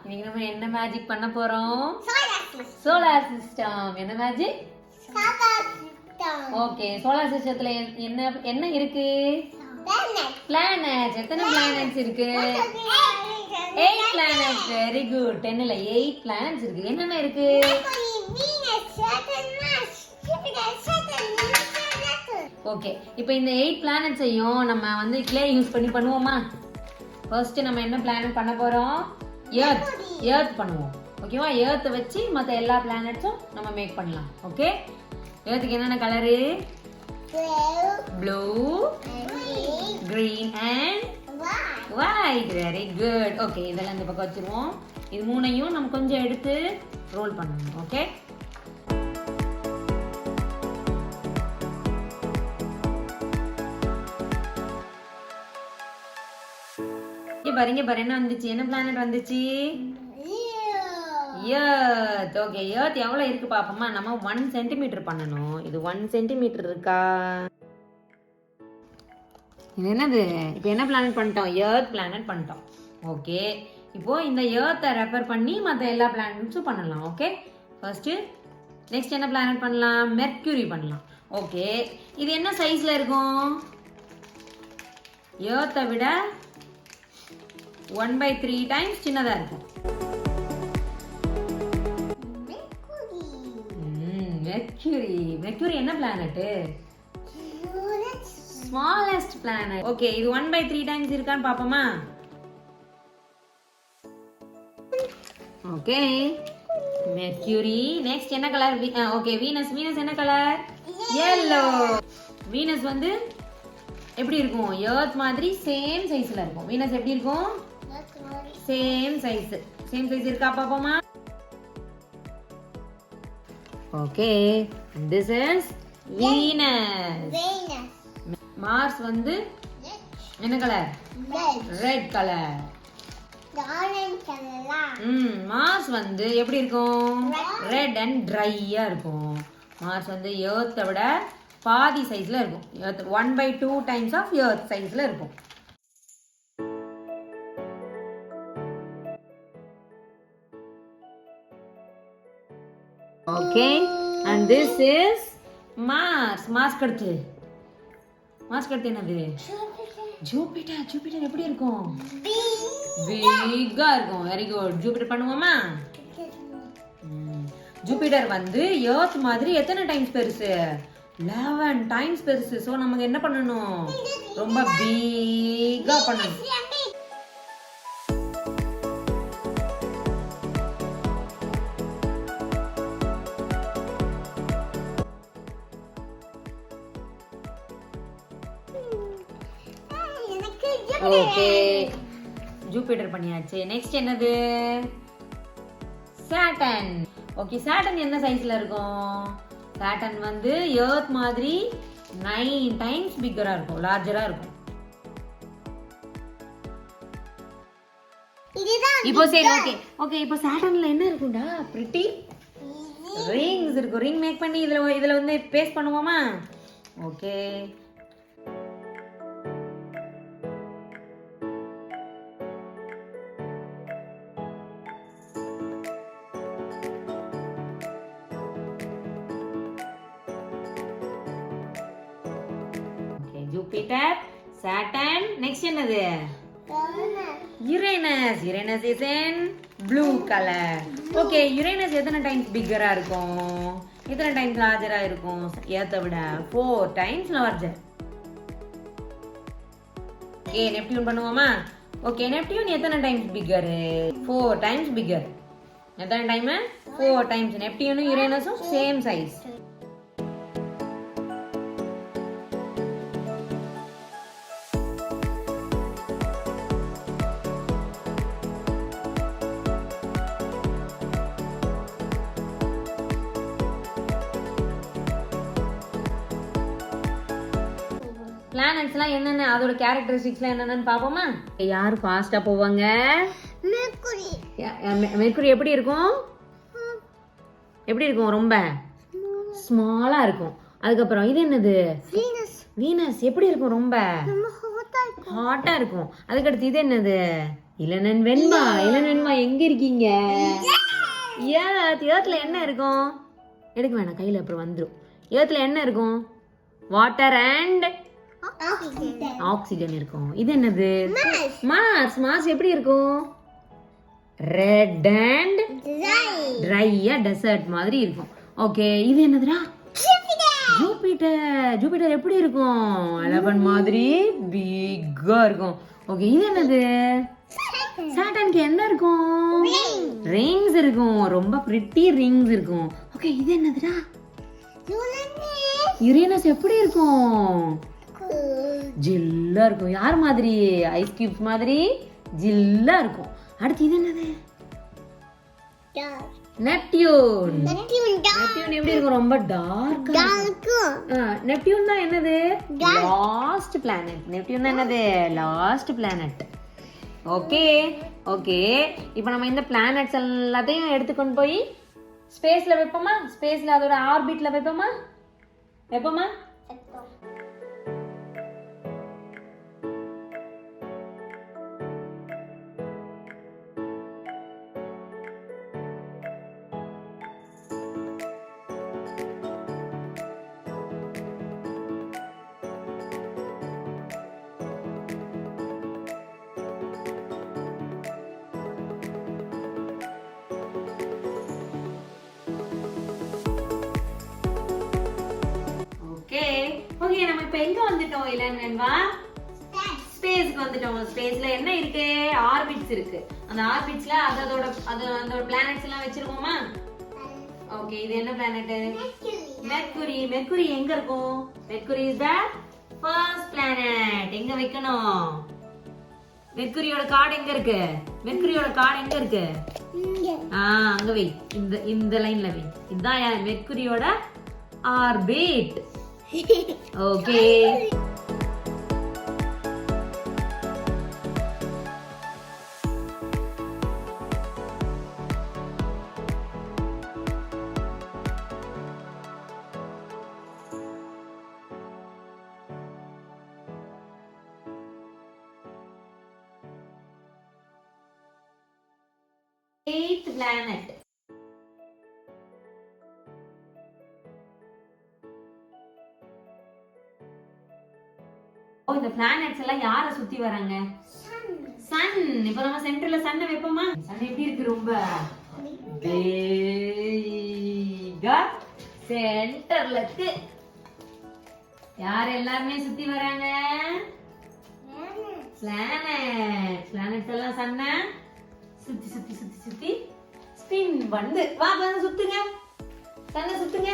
இன்னைக்கு நம்ம என்ன மேஜிக் பண்ண போறோம்? Solar system. என்ன மேஜிக்? ஓகே, சோலார் சிஸ்டத்துல என்ன என்ன இருக்கு? பிளானட்ஸ். எத்தனை பிளானட்ஸ் இருக்கு? 8 பிளானட்ஸ். Very good. 10 இல்ல 8 பிளானட்ஸ் இருக்கு. என்னென்ன இருக்கு? ஓகே, இப்போ இந்த 8 பிளானட்ஸையும் நம்ம வந்து கிளே யூஸ் பண்ணி பண்ணுவோமா? ஃபர்ஸ்ட் நம்ம என்ன பிளானட் பண்ண போறோம்? எர்த் பண்ணுவோம். ஓகேவா? எர்த்தை வச்சு மற்ற எல்லா பிளானட்ஸும் நம்ம மேக் பண்ணலாம். ஓகே, எர்த்துக்கு என்னென்ன colour? Blue, green and white. Very good. Okay, இதெல்லாம் இந்த பக்கம் வச்சிருவோம். இது மூணையும் நம்ம கொஞ்சம் எடுத்து ரோல் பண்ணணும். ஓகே, பாருங்க பாரு என்ன வந்துச்சு? என்ன பிளானட் வந்துச்சு? எர்த். ஓகே, எர்த் எவ்வளவு இருக்கு பாப்போமா? நம்ம 1 சென்டிமீட்டர் பண்ணணும். இது 1 சென்டிமீட்டர் இருக்கா? இது என்னது? இப்போ என்ன பிளானட் பண்ணிட்டோம்? எர்த் பிளானட் பண்ணிட்டோம். ஓகே, இப்போ இந்த எர்த்தை ரெஃபர் பண்ணி மற்ற எல்லா பிளானட்ஸும் பண்ணலாம். ஓகே, ஃபர்ஸ்ட் நெக்ஸ்ட் என்ன பிளானட் பண்ணலாம்? மெர்க்யூரி பண்ணலாம். ஓகே, இது என்ன சைஸ்ல இருக்கும்? எர்த்தை விட 1/3 டைம்ஸ் சின்னதா இருக்கும். மெர்க்யூரி. மெர்க்யூரி என்ன பிளானட்? Smallest planet. ஓகே, இது 1/3 டைம்ஸ் இருக்கான்னு பாப்போமா? Okay, Mercury. நெக்ஸ்ட் என்ன கலர்? Okay, Venus. வீனஸ் என்ன கலர்? yellow. வீனஸ் வந்து எப்படி இருக்கும்? எர்த் மாதிரி சேம் சைஸ்ல இருக்கும். வீனஸ் எப்படி இருக்கும்? Same size. சேம் சைஸ் இருக்கா பாப்போமா? Okay, this is Venus. Mars வந்து என்ன கலர்? Red colour. மார்ஸ் வந்து எப்படி இருக்கும்? ரெட் அண்ட் ட்ரையா இருக்கும். மார்ஸ் வந்து எர்த்தை விட பாதி சைஸ்ல இருக்கும். எர்த் 1/2 டைம்ஸ் ஆஃப் எர்த் சைஸ்ல இருக்கும். Okay, and this is Mars. Mars கடத்து. Mars கடத்து என்னது? ஜூபிட்டர். ஜூபிட்டர் எப்படி இருக்கும்? பிக்கா இருக்கும். Very good. ஜூபிட்டர் பண்ணுவோமா? ஜூபிட்டர் வந்து எர்த் மாதிரி எத்தனை டைம்ஸ் பெருசு? 11 டைம்ஸ் பெருசு. சோ நமக்கு என்ன பண்ணணும்? ரொம்ப பிக்கா பண்ணணும். ஓகே, ஜூபிட்டர் பண்ணியாச்சு. நெக்ஸ்ட் என்னது? சாட்டர்ன். ஓகே, சாட்டர்ன் என்ன சைஸ்ல இருக்கும்? சாட்டர்ன் வந்து எர்த் மாதிரி 9 டைம்ஸ் பிக்கரா இருக்கும், லார்ஜரா இருக்கும். இப்போ சரி, ஓகே ஓகே, இப்போ சாட்டர்ன்ல என்ன இருக்கும்டா? பிரிட்டி ரிங்ஸ் இருக்கும். ரிங் மேக் பண்ணி இதுல வந்து பேஸ்ட் பண்ணுவோமா? Okay, Jupiter, Saturn. நெக்ஸ்ட் என்னது? Uranus. Uranus is in blue colour. Okay, Uranus எத்தனை டைம்ஸ் பிக்கரா இருக்கும்? எத்தனை டைம்ஸ் லார்ஜரா இருக்கும்? எர்த்தை விட 4 டைம்ஸ் லார்ஜர். ஓகே, நெப்டியூன் பண்ணுவோமா? ஓகே, நெப்டியூன் எத்தனை டைம்ஸ் பிக்கர்? 4 times bigger. எத்தனை டைம்? 4 டைம்ஸ். நெப்டியூனும் யுரேனஸும் சேம் சைஸ். பிளானட்ஸ்லாம் என்னென்ன, அதோட கேரக்டரிஸ்டிக்ஸ்லாம் என்னென்னு பாப்போமா? யார் ஃபாஸ்டா போவாங்க? மெர்க்குரி. மெர்க்குரி எப்படி இருக்கும்? எப்படி இருக்கும்? ரொம்ப ஸ்மாலா இருக்கும். அதுக்கப்புறம் இது என்னது? வீனஸ் எப்படி இருக்கும்? ரொம்ப ஹாட்டா இருக்கும். அதுக்கடுத்து இது என்னது? Ilan and Venpa. Ilan and Venpa எங்க இருக்கீங்க? எர்த்ல என்ன இருக்கும்? எடுக்க வேணாம், கையில அப்புறம் வந்துடும். எர்த்ல என்ன இருக்கும்? வாட்டர் அண்ட் ஆக்சிஜன் இருக்கும். இது என்னது? மார்ஸ். மார்ஸ் எப்படி இருக்கும்? ரெட் அண்ட் ட்ரையா டெசர்ட் மாதிரி இருக்கும். ஓகே, இது என்னதுடா? ஜூபிட்டர். ஜூபிட்டர் எப்படி இருக்கும்? 11 மாதிரி பிக்கா இருக்கும். ஓகே, இது என்னது? சாட்டர்னுக்கு என்ன இருக்கும்? ரிங்ஸ் இருக்கும். ரொம்ப பிரிட்டி ரிங்ஸ் இருக்கும். ஓகே, இது என்னதுடா? யுரேனஸ் எப்படி இருக்கும்? ஜில்லா இருக்கும். யார் மாதிரி? ஐஸ் கியூப்ஸ் மாதிரி ஜில்லா இருக்கும். அடுத்து இது என்னது? நெப்டியூன். நெப்டியூன் எப்படி இருக்கும்? ரொம்ப டார்க்கா இருக்கும். நெப்டியூன் தான் என்னது? Last planet. நெப்டியூன் தான் என்னது? Last planet. ஓகே ஓகே, இப்போ நம்ம இந்த பிளானட்ஸ் எல்லாத்தையும் எடுத்துக்கொண்டு போய் ஸ்பேஸ்ல வைப்போமா? ஸ்பேஸ்ல அதோட ஆர்பிட்ல வைப்போமா? வைப்போமா? ஓகே, நம்ம இப்ப எங்க வந்துட்டோம்? இலன் வெண்பா ஸ்பேஸ்க்கு வந்துட்டோம். ஸ்பேஸ்ல என்ன இருக்கு? ஆர்பிட்ஸ் இருக்கு. அந்த ஆர்பிட்ஸ்ல அதோட பிளானட்ஸ் எல்லாம் வச்சிருக்கோமா? ஓகே, இது என்ன பிளானட்? மெர்க்குரி. மெர்க்குரி எங்க இருக்கும்? Mercury is the first planet. எங்க வைக்கணும்? மெர்க்குரியோட கார்டு எங்க இருக்கு? மெர்க்குரியோட கார்டு எங்க இருக்கு? அங்க வை. இந்த லைன்ல வை. இதுதான் மெர்க்குரியோட ஆர்பிட். Okay, eighth planet. இந்த பிளானட்ஸ் எல்லாம் யார சுத்தி வராங்க? சன். இப்போ நம்ம சென்டர்ல சன்னை வைப்போமா? சன் எப்படி இருக்கு? ரொம்ப பிகா சென்டர்ல இருக்கு. யார் எல்லாமே சுத்தி வராங்க? பிளானட்ஸ். பிளானட்ஸ் எல்லாம் சன்னை சுத்தி சுத்தி சுத்தி சுத்தி ஸ்பின் வந்து வா வந்து சுத்துங்க. சன்னை சுத்துங்க.